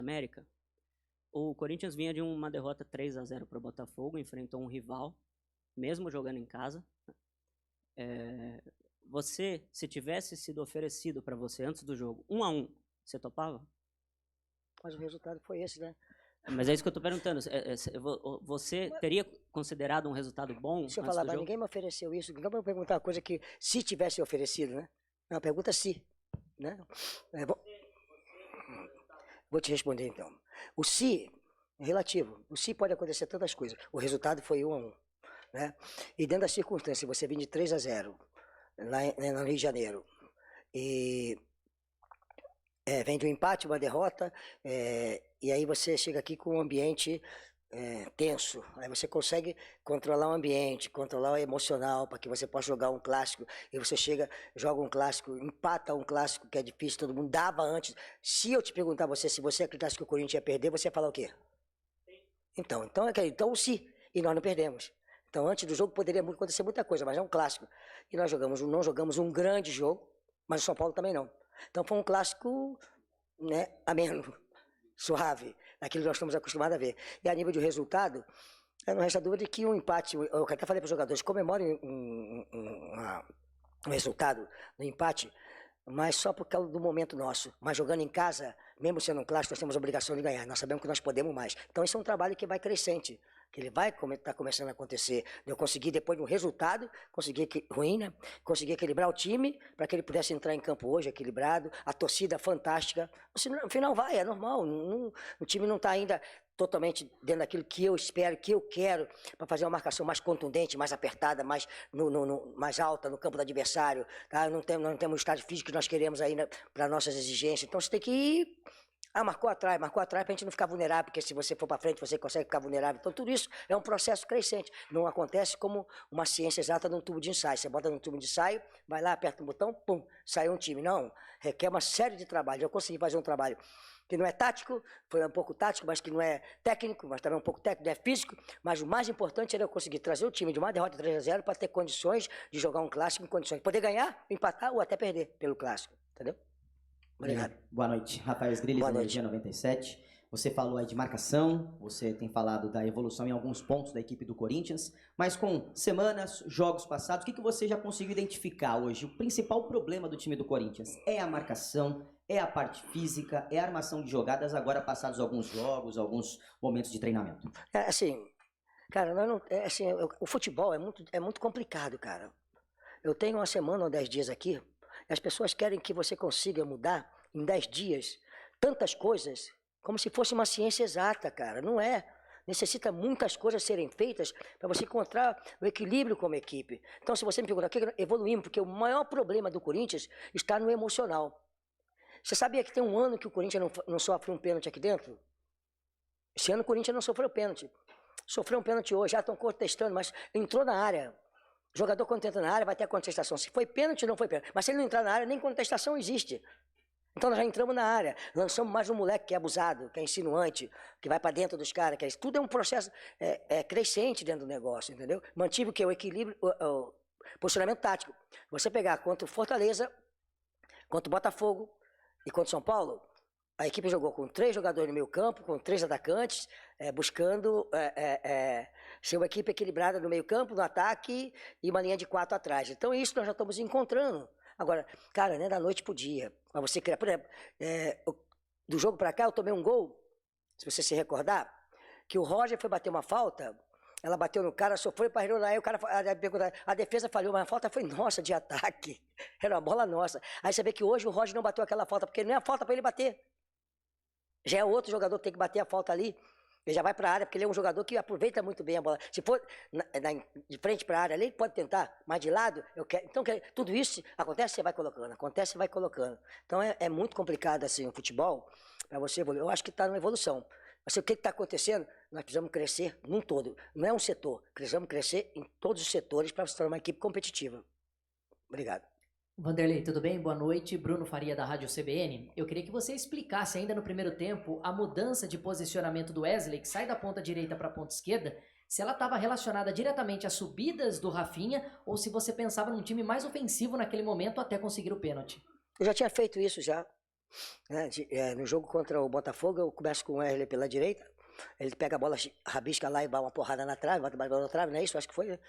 América, o Corinthians vinha de uma derrota 3-0 para o Botafogo, enfrentou um rival, mesmo jogando em casa. Você, se tivesse sido oferecido para você antes do jogo, 1-1, você topava? Mas o resultado foi esse, né? Mas é isso que eu tô perguntando. Você teria considerado um resultado bom Deixa eu antes falar, do mas jogo? ninguém me ofereceu isso. Ninguém vai perguntar uma coisa que se tivesse oferecido, né? Não, a pergunta é se, né? Vou te responder então. O se é relativo. O se pode acontecer tantas coisas. O resultado foi 1-1, né? E dentro das circunstâncias, você vem de 3-0 lá no Rio de Janeiro e vem de um empate, uma derrota, e aí você chega aqui com um ambiente tenso. Aí você consegue controlar o ambiente, controlar o emocional, para que você possa jogar um clássico. E você chega, joga um clássico, empata um clássico que é difícil, todo mundo dava antes. Se eu te perguntar você se você acreditasse que o Corinthians ia perder, você ia falar o quê? Então o se, e nós não perdemos. Então antes do jogo poderia acontecer muita coisa, mas é um clássico. E nós não jogamos um grande jogo, mas o São Paulo também não. Então foi um clássico, né, ameno, suave, daquilo que nós estamos acostumados a ver. E a nível de resultado, não resta dúvida de que um empate, eu até falei para os jogadores, comemorem um resultado no empate, mas só por causa do momento nosso. Mas jogando em casa, mesmo sendo um clássico, nós temos a obrigação de ganhar. Nós sabemos que nós podemos mais. Então esse é um trabalho que vai crescente, que ele vai estar começando a acontecer. Eu consegui, depois de um resultado, ruim, né? Consegui equilibrar o time para que ele pudesse entrar em campo hoje equilibrado, a torcida fantástica. No final vai, é normal. O time não está ainda totalmente dentro daquilo que eu espero, que eu quero, para fazer uma marcação mais contundente, mais apertada, mais, mais alta no campo do adversário. Tá? Não temos o estágio físico que nós queremos ainda para nossas exigências. Então você tem que ir. Marcou atrás pra gente não ficar vulnerável, porque se você for para frente você consegue ficar vulnerável. Então tudo isso é um processo crescente. Não acontece como uma ciência exata num tubo de ensaio. Você bota num tubo de ensaio, vai lá, aperta um botão, pum, saiu um time. Não, requer uma série de trabalhos. Eu consegui fazer um trabalho que não é tático, foi um pouco tático, mas que não é técnico, mas também um pouco técnico, não é físico, mas o mais importante era eu conseguir trazer o time de uma derrota 3-0 para ter condições de jogar um clássico em condições de poder ganhar, empatar ou até perder pelo clássico, entendeu? Obrigado. Boa noite. Rafael Sgrilles, Energia 97. Você falou aí de marcação, você tem falado da evolução em alguns pontos da equipe do Corinthians, mas com semanas, jogos passados, o que você já conseguiu identificar hoje? O principal problema do time do Corinthians é a marcação, é a parte física, é a armação de jogadas, agora passados alguns jogos, alguns momentos de treinamento? Cara, o futebol é muito complicado, cara. Eu tenho uma semana ou 10 dias aqui, as pessoas querem que você consiga mudar em 10 dias tantas coisas, como se fosse uma ciência exata, cara. Não é. Necessita muitas coisas serem feitas para você encontrar o equilíbrio como equipe. Então, se você me perguntar, evoluímos, porque o maior problema do Corinthians está no emocional. Você sabia que tem um ano que o Corinthians não sofre um pênalti aqui dentro? Esse ano o Corinthians não sofreu pênalti. Sofreu um pênalti hoje, já estão contestando, mas entrou na área. O jogador, quando entra na área, vai ter a contestação. Se foi pênalti, não foi pênalti. Mas se ele não entrar na área, nem contestação existe. Então nós já entramos na área. Lançamos mais um moleque que é abusado, que é insinuante, que vai para dentro dos caras. Tudo é um processo crescente dentro do negócio, entendeu? Mantive o que? O equilíbrio, o posicionamento tático. Você pegar contra o Fortaleza, contra o Botafogo e contra o São Paulo, a equipe jogou com 3 jogadores no meio campo, com 3 atacantes, buscando ser uma equipe equilibrada no meio campo, no ataque e uma linha de 4 atrás. Então isso nós já estamos encontrando. Agora, cara, não é da noite pro dia. Mas você criar, por exemplo, do jogo para cá eu tomei um gol, se você se recordar, que o Roger foi bater uma falta, ela bateu no cara, sofreu para rerolar, aí o cara, a defesa falhou, mas a falta foi nossa de ataque. Era uma bola nossa. Aí você vê que hoje o Roger não bateu aquela falta, porque não é a falta para ele bater. Já é outro jogador que tem que bater a falta ali. Ele já vai para a área, porque ele é um jogador que aproveita muito bem a bola. Se for de frente para a área ali, ele pode tentar, mas de lado, eu quero. Então, tudo isso acontece, você vai colocando. Acontece, você vai colocando. Então, é muito complicado assim o futebol, para você evoluir. Eu acho que está numa evolução. Mas o que está acontecendo? Nós precisamos crescer num todo. Não é um setor. Precisamos crescer em todos os setores para se tornar uma equipe competitiva. Obrigado. Vanderlei, tudo bem? Boa noite. Bruno Faria, da Rádio CBN. Eu queria que você explicasse ainda no primeiro tempo a mudança de posicionamento do Wesley, que sai da ponta direita para a ponta esquerda, se ela estava relacionada diretamente às subidas do Rafinha ou se você pensava num time mais ofensivo naquele momento até conseguir o pênalti. Eu já tinha feito isso já. Né? No jogo contra o Botafogo, eu começo com o Wesley pela direita, ele pega a bola, rabisca lá e dá uma porrada na trave, bota a bola na trave, não é isso? Acho que foi, né?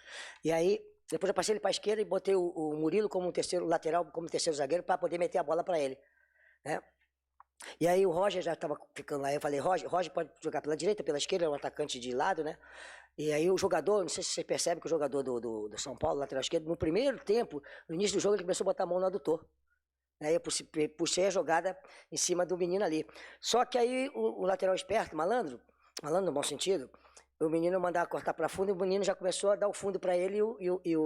E aí, depois eu passei ele para a esquerda e botei o Murilo como terceiro lateral, como terceiro zagueiro, para poder meter a bola para ele, né? E aí o Roger já estava ficando lá, eu falei, Roger pode jogar pela direita, pela esquerda, é um atacante de lado, né? E aí o jogador, não sei se você percebe que o jogador do São Paulo, lateral esquerdo, no primeiro tempo, no início do jogo, ele começou a botar a mão no adutor. Aí eu puxei a jogada em cima do menino ali. Só que aí o lateral esperto, malandro no bom sentido, o menino mandava cortar para fundo e o menino já começou a dar o fundo para ele e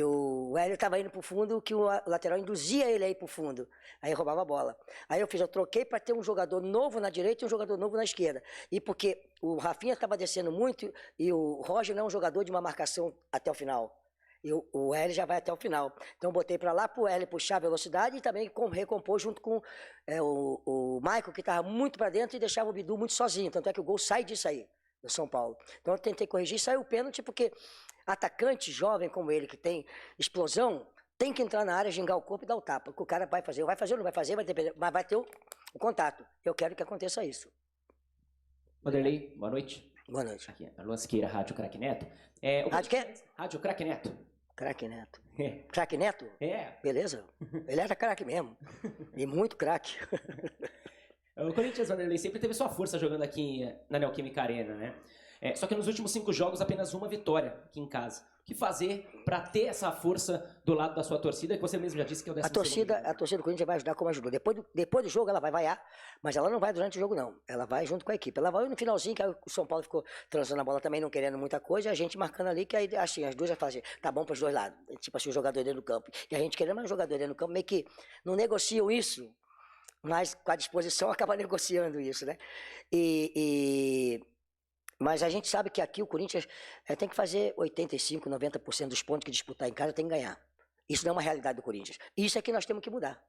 o Hélio estava indo pro fundo, que o lateral induzia ele a ir pro fundo. Aí roubava a bola. Aí eu troquei para ter um jogador novo na direita e um jogador novo na esquerda. E porque o Rafinha estava descendo muito e o Roger não é um jogador de uma marcação até o final. E o Hélio já vai até o final. Então eu botei para lá pro Hélio puxar a velocidade e também recompor junto com o Michael, que estava muito para dentro e deixava o Bidu muito sozinho. Tanto é que o gol sai disso aí, do São Paulo. Então eu tentei corrigir e saiu o pênalti porque atacante jovem como ele, que tem explosão, tem que entrar na área, gingar o corpo e dar o tapa. O que o cara vai fazer ou não vai fazer, mas vai ter o contato. Eu quero que aconteça isso. Vanderlei, boa noite. Boa noite. Aqui é Luan Siqueira, Rádio Craque Neto. Rádio quê? Rádio Craque Neto. Craque Neto. Craque Neto? É. Beleza. Ele era craque mesmo. E muito craque. O Corinthians, Vanderlei, sempre teve sua força jogando aqui na Neoquímica Arena, né? Só que nos últimos 5 jogos, apenas uma vitória aqui em casa. O que fazer para ter essa força do lado da sua torcida, que você mesmo já disse que é o 12º? A torcida do Corinthians vai ajudar como ajudou. Depois do jogo ela vai vaiar, mas ela não vai durante o jogo não. Ela vai junto com a equipe. Ela vai no finalzinho, que aí o São Paulo ficou transando a bola também, não querendo muita coisa, e a gente marcando ali, que aí assim, as duas já fazem, tá bom para os dois lados. Tipo assim, o jogador dentro do campo. E a gente querendo mais jogador dentro do campo, meio que não negociam isso, mas com a disposição acaba negociando isso, né? Mas a gente sabe que aqui o Corinthians tem que fazer 85%, 90% dos pontos que disputar em casa tem que ganhar. Isso não é uma realidade do Corinthians. Isso é que nós temos que mudar.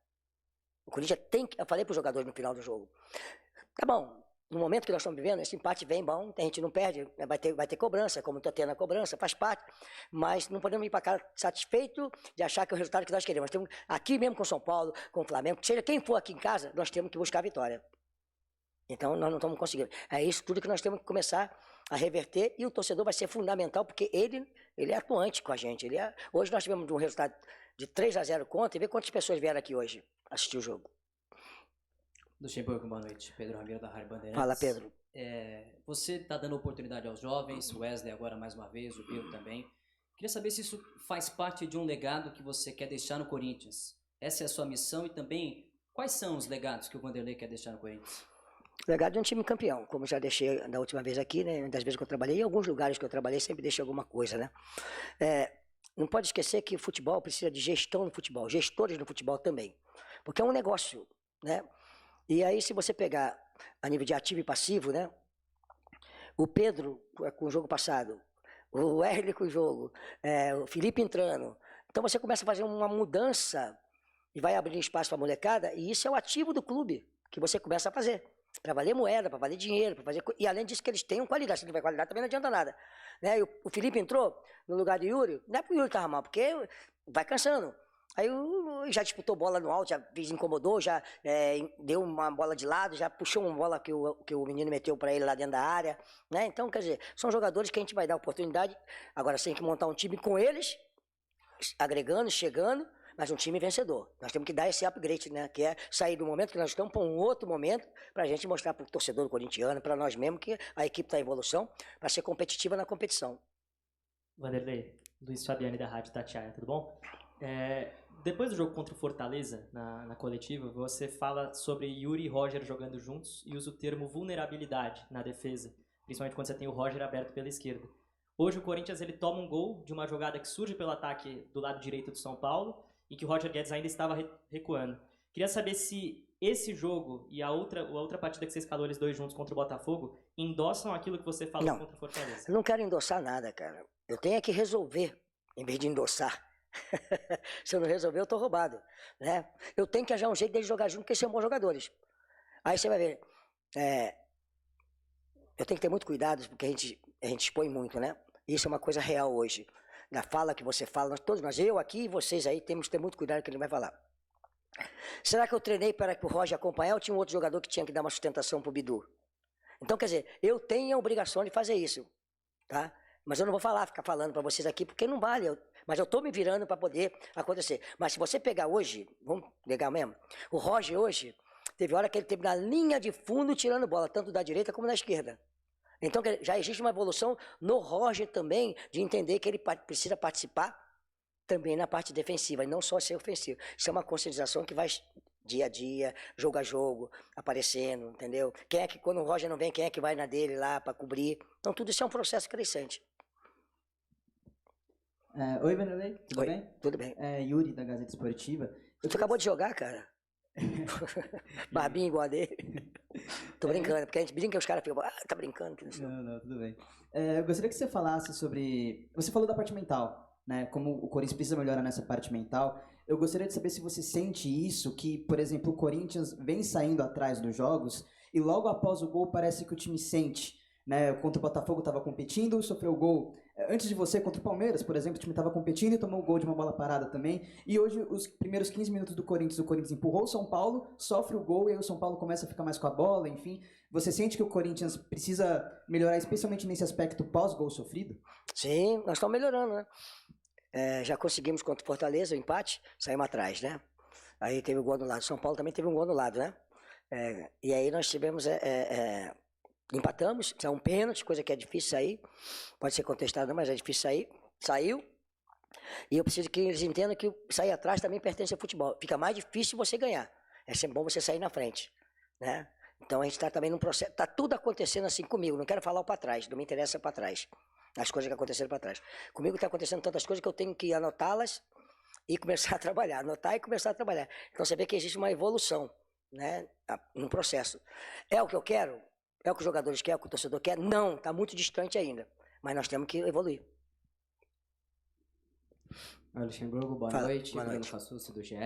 O Corinthians tem que... Eu falei para os jogadores no final do jogo. Tá bom, no momento que nós estamos vivendo, esse empate vem bom, a gente não perde, vai ter cobrança, como está tendo a cobrança, faz parte, mas não podemos ir para casa satisfeito de achar que é o resultado que nós queremos. Nós temos, aqui mesmo com o São Paulo, com o Flamengo, seja quem for aqui em casa, nós temos que buscar a vitória. Então, nós não estamos conseguindo. É isso tudo que nós temos que começar a reverter e o torcedor vai ser fundamental, porque ele é atuante com a gente. Hoje nós tivemos um resultado de 3-0 contra e vê quantas pessoas vieram aqui hoje assistir o jogo. Luxemburgo, boa noite. Pedro Ramiro da Rádio Bandeirantes. Fala, Pedro. Você está dando oportunidade aos jovens, o Wesley agora mais uma vez, o Bill também. Queria saber se isso faz parte de um legado que você quer deixar no Corinthians. Essa é a sua missão e também quais são os legados que o Vanderlei quer deixar no Corinthians? Legado de um time campeão, como já deixei da última vez aqui, né? Das vezes que eu trabalhei, em alguns lugares que eu trabalhei, sempre deixei alguma coisa, né? Não pode esquecer que o futebol precisa de gestão no futebol, gestores no futebol também, porque é um negócio, né? E aí, se você pegar a nível de ativo e passivo, né? O Pedro, com o jogo passado, o Hélio com o jogo, o Felipe entrando, então você começa a fazer uma mudança e vai abrir espaço para a molecada, e isso é o ativo do clube que você começa a fazer. Para valer moeda, para valer dinheiro, para fazer... E além disso que eles tenham qualidade. Se não tiver qualidade também não adianta nada. Né? E o Felipe entrou no lugar do Yuri, não é porque o Yuri estava mal, porque vai cansando. Aí já disputou bola no alto, já incomodou, já deu uma bola de lado, já puxou uma bola que o menino meteu para ele lá dentro da área. Né? Então, quer dizer, são jogadores que a gente vai dar oportunidade. Agora, você tem que montar um time com eles, agregando, chegando, mas um time vencedor. Nós temos que dar esse upgrade, né? Que é sair do momento que nós estamos para um outro momento, para a gente mostrar para o torcedor corintiano, para nós mesmos, que a equipe está em evolução, para ser competitiva na competição. Vanderlei, Luiz Fabiani da Rádio Tatiaia, tudo bom? Depois do jogo contra o Fortaleza, na coletiva, você fala sobre Yuri e Roger jogando juntos e usa o termo vulnerabilidade na defesa, principalmente quando você tem o Roger aberto pela esquerda. Hoje o Corinthians ele toma um gol de uma jogada que surge pelo ataque do lado direito do São Paulo, e que o Roger Guedes ainda estava recuando. Queria saber se esse jogo e a outra partida que você escalou eles dois juntos contra o Botafogo endossam aquilo que você falou contra o Fortaleza. Eu não quero endossar nada, cara. Eu tenho que resolver, em vez de endossar. Se eu não resolver, eu tô roubado. Né? Eu tenho que achar um jeito deles jogar junto, porque eles são bons jogadores. Aí você vai ver. Eu tenho que ter muito cuidado, porque a gente expõe muito, né? Isso é uma coisa real hoje. Na fala que você fala, todos nós, eu aqui e vocês aí, temos que ter muito cuidado com o que ele vai falar. Será que eu treinei para que o Roger acompanhar ou tinha um outro jogador que tinha que dar uma sustentação pro Bidu? Então, quer dizer, eu tenho a obrigação de fazer isso, tá? Mas eu não vou ficar falando para vocês aqui, porque não vale. Mas eu estou me virando para poder acontecer. Mas se você pegar hoje, vamos pegar mesmo, o Roger hoje, teve hora que ele teve na linha de fundo tirando bola, tanto da direita como da esquerda. Então já existe uma evolução no Roger também, de entender que ele precisa participar também na parte defensiva, e não só ser ofensivo. Isso é uma conscientização que vai dia a dia, jogo a jogo, aparecendo, entendeu? Quem é que, quando o Roger não vem, quem é que vai na dele lá para cobrir? Então tudo isso é um processo crescente. Oi, Vanderlei, tudo Oi, bem? tudo bem. Yuri, da Gazeta Esportiva. Tu acabou de jogar, cara? Barbinho igual a dele. Tô brincando, porque a gente brinca e os caras ficam, tá brincando. Que não, não, tudo bem. Eu gostaria que você falasse sobre... Você falou da parte mental, né? Como o Corinthians precisa melhorar nessa parte mental. Eu gostaria de saber se você sente isso, que, por exemplo, o Corinthians vem saindo atrás dos jogos e logo após o gol parece que o time sente, né? Contra o Botafogo estava competindo, sofreu o gol. Antes de você, contra o Palmeiras, por exemplo, o time estava competindo e tomou o gol de uma bola parada também. E hoje, os primeiros 15 minutos do Corinthians, o Corinthians empurrou o São Paulo, sofre o gol e aí o São Paulo começa a ficar mais com a bola, enfim. Você sente que o Corinthians precisa melhorar, especialmente nesse aspecto pós-gol sofrido? Sim, nós estamos melhorando, né? Já conseguimos contra o Fortaleza o empate, saímos atrás, né? Aí teve o gol anulado. São Paulo também teve um gol anulado, né? E aí nós tivemos... empatamos, é um pênalti, coisa que é difícil sair, pode ser contestado, mas é difícil sair, saiu, e eu preciso que eles entendam que sair atrás também pertence ao futebol, fica mais difícil você ganhar, é sempre bom você sair na frente, né? Então a gente está também num processo, está tudo acontecendo assim comigo, não quero falar o para trás, não me interessa para trás, as coisas que aconteceram para trás, comigo está acontecendo tantas coisas que eu tenho que anotá-las e começar a trabalhar, anotar e começar a trabalhar, então você vê que existe uma evolução, né, no processo, é o que eu quero? É o que os jogadores querem, é o que o torcedor quer? Não, está muito distante ainda. Mas nós temos que evoluir. Luxemburgo, boa noite. Bruno Fassucci, do GE.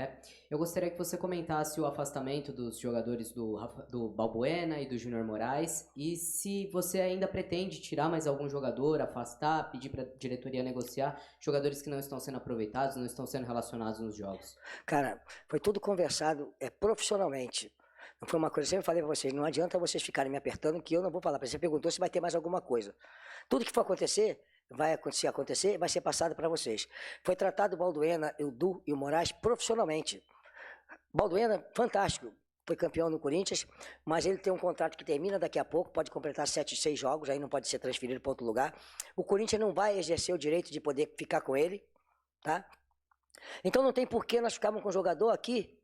Eu gostaria que você comentasse o afastamento dos jogadores do Balbuena e do Júnior Moraes e se você ainda pretende tirar mais algum jogador, afastar, pedir para a diretoria negociar jogadores que não estão sendo aproveitados, não estão sendo relacionados nos jogos. Cara, foi tudo conversado profissionalmente. Não foi uma coisa, eu sempre falei para vocês, não adianta vocês ficarem me apertando que eu não vou falar. Você perguntou se vai ter mais alguma coisa. Tudo que for acontecer, vai ser passado para vocês. Foi tratado o Balbuena, o Du e o Moraes profissionalmente. Balbuena, fantástico, foi campeão no Corinthians, mas ele tem um contrato que termina daqui a pouco, pode completar 6 jogos, aí não pode ser transferido para outro lugar. O Corinthians não vai exercer o direito de poder ficar com ele, tá? Então não tem porquê nós ficarmos com o jogador aqui,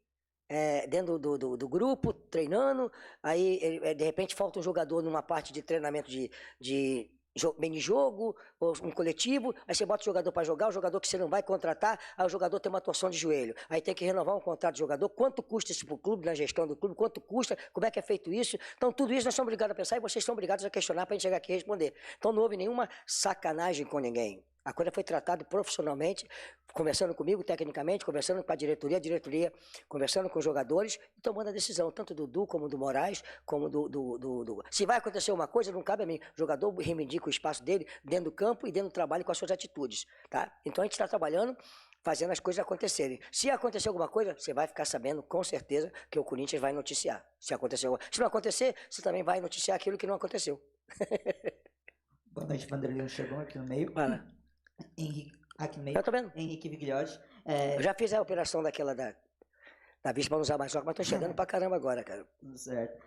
dentro do grupo, treinando, aí de repente falta um jogador numa parte de treinamento de mini-jogo, ou um coletivo, aí você bota o jogador para jogar, o jogador que você não vai contratar, aí o jogador tem uma torção de joelho, aí tem que renovar um contrato de jogador, quanto custa isso para o clube, na gestão do clube, quanto custa, como é que é feito isso, então tudo isso nós somos obrigados a pensar e vocês são obrigados a questionar para a gente chegar aqui e responder. Então não houve nenhuma sacanagem com ninguém. A coisa foi tratada profissionalmente, conversando comigo tecnicamente, conversando com a diretoria conversando com os jogadores e tomando a decisão, tanto do Du como do Moraes, como do... Se vai acontecer uma coisa, não cabe a mim. O jogador reivindica o espaço dele dentro do campo e dentro do trabalho com as suas atitudes, tá? Então a gente está trabalhando, fazendo as coisas acontecerem. Se acontecer alguma coisa, você vai ficar sabendo com certeza que o Corinthians vai noticiar. Se não acontecer, você também vai noticiar aquilo que não aconteceu. Boa noite, Vanderlei chegou aqui no meio. Fala. Henrique, aqui no meio. Eu tô vendo. Henrique Vigliotti. Eu já fiz a operação daquela da vista para não usar mais óculos, mas tô chegando pra caramba agora, cara. Certo.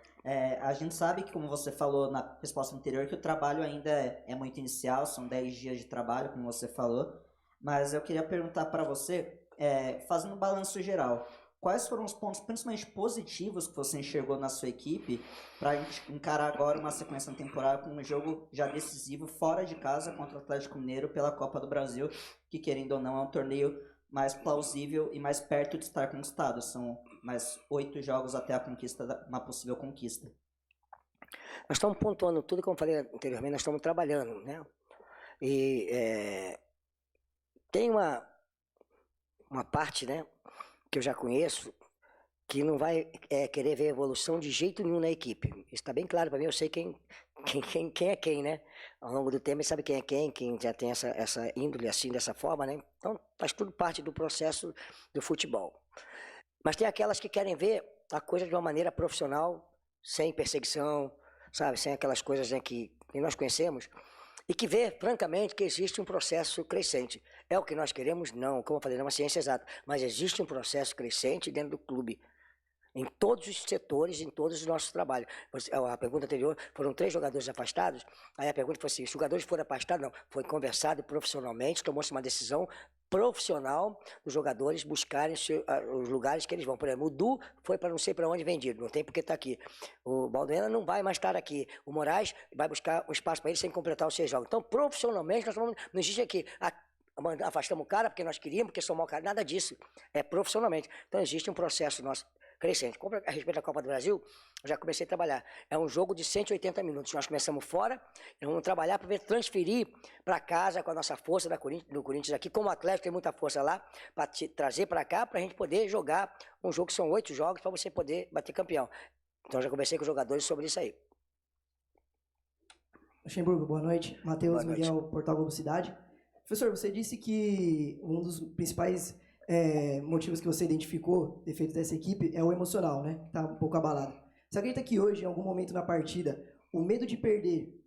A gente sabe que, como você falou na resposta anterior, que o trabalho ainda é muito inicial, são 10 dias de trabalho, como você falou. Mas eu queria perguntar para você, fazendo um balanço geral, quais foram os pontos principalmente positivos que você enxergou na sua equipe para encarar agora uma sequência na temporada com um jogo já decisivo fora de casa contra o Atlético Mineiro pela Copa do Brasil, que querendo ou não é um torneio mais plausível e mais perto de estar conquistado. São mais 8 jogos até a conquista, uma possível conquista. Nós estamos pontuando tudo, como eu falei anteriormente, nós estamos trabalhando, né? E tem uma parte, né, que eu já conheço, que não vai querer ver evolução de jeito nenhum na equipe. Isso está bem claro para mim, eu sei quem é quem, né? Ao longo do tempo, ele sabe quem é quem já tem essa índole assim, dessa forma, né? Então, faz tudo parte do processo do futebol. Mas tem aquelas que querem ver a coisa de uma maneira profissional, sem perseguição, sabe? Sem aquelas coisas, né, que nós conhecemos. E que vê, francamente, que existe um processo crescente. É o que nós queremos? Não, como eu falei, não é uma ciência exata. Mas existe um processo crescente dentro do clube. Em todos os setores, em todos os nossos trabalhos. A pergunta anterior, foram 3 jogadores afastados. Aí a pergunta foi assim, os jogadores foram afastados? Não, foi conversado profissionalmente, tomou-se uma decisão profissional dos jogadores buscarem os lugares que eles vão. Por exemplo, o Du foi para não sei para onde vendido, não tem porque estar aqui. O Balbuena não vai mais estar aqui. O Moraes vai buscar um espaço para ele sem completar os 6 jogos. Então, profissionalmente, nós não existe aqui... afastamos o cara porque nós queríamos, porque somos o cara, nada disso. É profissionalmente. Então, existe um processo nosso crescente. A respeito da Copa do Brasil, eu já comecei a trabalhar. É um jogo de 180 minutos. Nós começamos fora, e vamos trabalhar para transferir para casa com a nossa força do Corinthians aqui. Como atleta, tem muita força lá, para trazer para cá, para a gente poder jogar um jogo que são 8 jogos, para você poder bater campeão. Então, já conversei com os jogadores sobre isso aí. Luxemburgo, boa noite. Matheus Miguel, Portal Globo Cidade. Professor, você disse que um dos principais motivos que você identificou, defeitos dessa equipe, é o emocional, né? Que tá um pouco abalado. Você acredita que hoje, em algum momento na partida, o medo de perder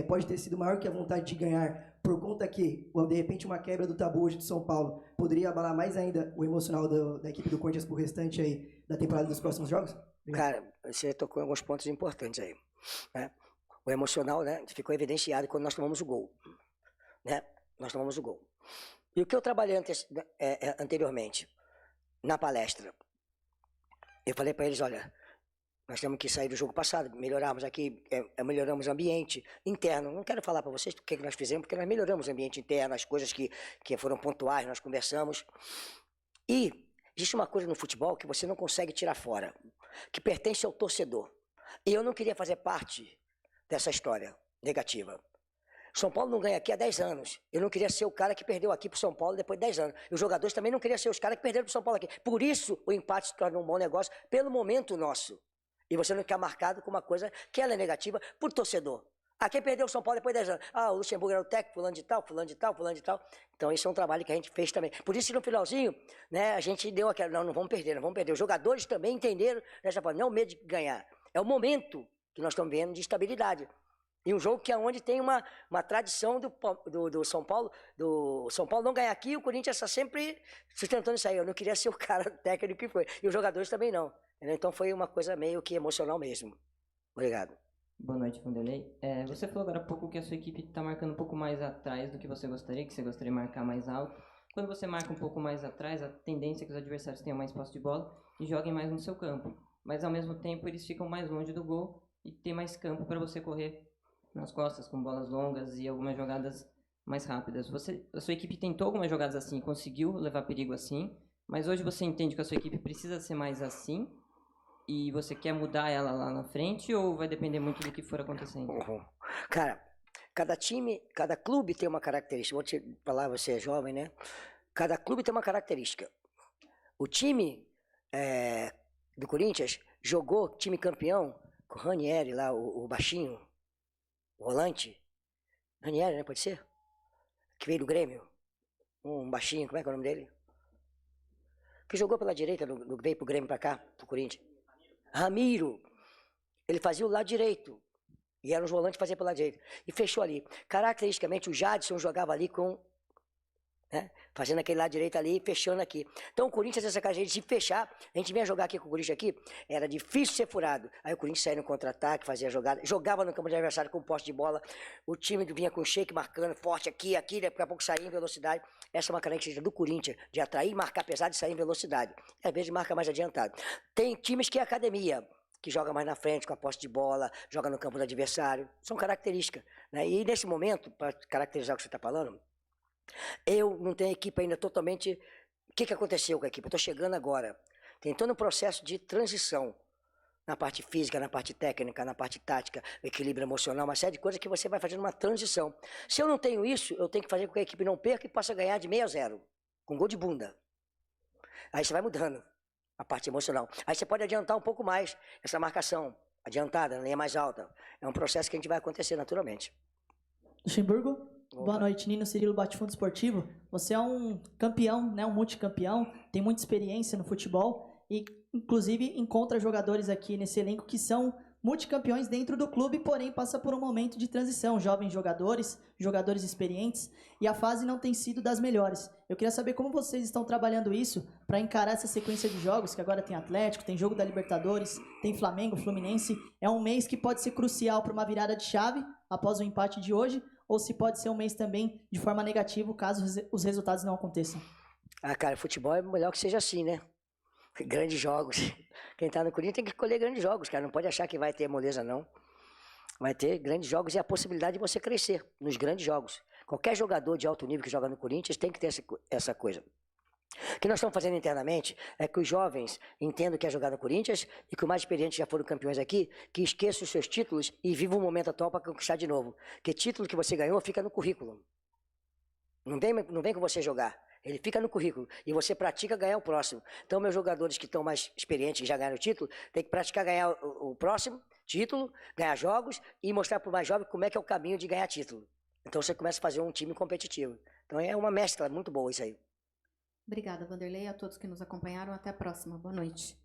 pode ter sido maior que a vontade de ganhar, por conta que, de repente, uma quebra do tabu hoje de São Paulo poderia abalar mais ainda o emocional da equipe do Corinthians pro restante aí da temporada dos próximos jogos? Cara, você tocou em alguns pontos importantes aí, né? O emocional, né, ficou evidenciado quando nós tomamos o gol, né? Nós tomamos o gol. E o que eu trabalhei anteriormente, na palestra, eu falei para eles, olha, nós temos que sair do jogo passado, melhorarmos aqui, melhoramos o ambiente interno. Não quero falar para vocês o que nós fizemos, porque nós melhoramos o ambiente interno, as coisas que foram pontuais, nós conversamos. E existe uma coisa no futebol que você não consegue tirar fora, que pertence ao torcedor. E eu não queria fazer parte dessa história negativa. São Paulo não ganha aqui há 10 anos. Eu não queria ser o cara que perdeu aqui para o São Paulo depois de 10 anos. E os jogadores também não queriam ser os caras que perderam para o São Paulo aqui. Por isso, o empate se torna um bom negócio pelo momento nosso. E você não ficar marcado com uma coisa que ela é negativa por torcedor. Ah, quem perdeu o São Paulo depois de 10 anos? Ah, o Luxemburgo era o técnico, fulano de tal, fulano de tal, fulano de tal. Então, isso é um trabalho que a gente fez também. Por isso, no finalzinho, né, a gente deu aquela, não vamos perder, não vamos perder. Os jogadores também entenderam, nessa forma, não é o medo de ganhar. É o momento que nós estamos vendo de estabilidade. E um jogo que é onde tem uma tradição do São Paulo, não ganhar aqui, o Corinthians está sempre sustentando isso aí. Eu não queria ser o cara técnico que foi. E os jogadores também não. Então foi uma coisa meio que emocional mesmo. Obrigado. Boa noite, Vanderlei. Você falou agora há pouco que a sua equipe está marcando um pouco mais atrás do que você gostaria de marcar mais alto. Quando você marca um pouco mais atrás, a tendência é que os adversários tenham mais posse de bola e joguem mais no seu campo. Mas ao mesmo tempo eles ficam mais longe do gol e tem mais campo para você correr nas costas, com bolas longas e algumas jogadas mais rápidas. A sua equipe tentou algumas jogadas assim, conseguiu levar perigo assim, mas hoje você entende que a sua equipe precisa ser mais assim e você quer mudar ela lá na frente ou vai depender muito do que for acontecendo? Cara, cada time, cada clube tem uma característica. Vou te falar, você é jovem, né? Cada clube tem uma característica. O time do Corinthians jogou time campeão com o Ranieri lá, o baixinho, o volante, Ranieri, né? Pode ser? Que veio do Grêmio. Um baixinho, como é que é o nome dele? Que jogou pela direita, veio pro Grêmio pra cá, pro Corinthians. Ramiro. Ele fazia o lado direito. E era os volantes que faziam pela direita. E fechou ali. Caracteristicamente, o Jadson jogava ali com... né? Fazendo aquele lado direito ali e fechando aqui. Então o Corinthians, essa característica de fechar, a gente vinha jogar aqui com o Corinthians aqui, era difícil ser furado. Aí o Corinthians saía no contra-ataque, fazia jogada, jogava no campo de adversário com posse de bola, o time vinha com shake marcando, forte aqui, daqui a pouco saía em velocidade. Essa é uma característica do Corinthians, de atrair, marcar pesado e sair em velocidade. Às vezes marca mais adiantado. Tem times que é academia, que joga mais na frente com a posse de bola, joga no campo do adversário. São características, né? E nesse momento, para caracterizar o que você está falando, eu não tenho equipe ainda totalmente... O que aconteceu com a equipe? Eu estou chegando agora. Tem todo um processo de transição na parte física, na parte técnica, na parte tática, equilíbrio emocional, uma série de coisas que você vai fazendo uma transição. Se eu não tenho isso, eu tenho que fazer com que a equipe não perca e possa ganhar de 6-0, com gol de bunda. Aí você vai mudando a parte emocional. Aí você pode adiantar um pouco mais essa marcação adiantada, linha mais alta. É um processo que a gente vai acontecer naturalmente. Luxemburgo? Boa noite, Nino Cirilo Batifundo Esportivo. Você é um campeão, né, um multicampeão, tem muita experiência no futebol e inclusive encontra jogadores aqui nesse elenco que são multicampeões dentro do clube, porém passa por um momento de transição, jovens jogadores experientes, e a fase não tem sido das melhores. Eu queria saber como vocês estão trabalhando isso para encarar essa sequência de jogos, que agora tem Atlético, tem jogo da Libertadores, tem Flamengo, Fluminense. É um mês que pode ser crucial para uma virada de chave após o empate de hoje, ou se pode ser um mês também de forma negativa, caso os resultados não aconteçam. Cara, futebol é melhor que seja assim, né? Grandes jogos. Quem tá no Corinthians tem que escolher grandes jogos, cara. Não pode achar que vai ter moleza, não. Vai ter grandes jogos e a possibilidade de você crescer nos grandes jogos. Qualquer jogador de alto nível que joga no Corinthians tem que ter essa coisa. O que nós estamos fazendo internamente é que os jovens entendam que é jogar no Corinthians e que os mais experientes já foram campeões aqui, que esqueçam os seus títulos e vivam o momento atual para conquistar de novo. Porque título que você ganhou fica no currículo. Não vem com você jogar. Ele fica no currículo e você pratica ganhar o próximo. Então, meus jogadores que estão mais experientes, que já ganharam o título, tem que praticar ganhar o próximo título, ganhar jogos e mostrar para o mais jovem como é que é o caminho de ganhar título. Então, você começa a fazer um time competitivo. Então, é uma mescla muito boa isso aí. Obrigada, Vanderlei, a todos que nos acompanharam. Até a próxima. Boa noite.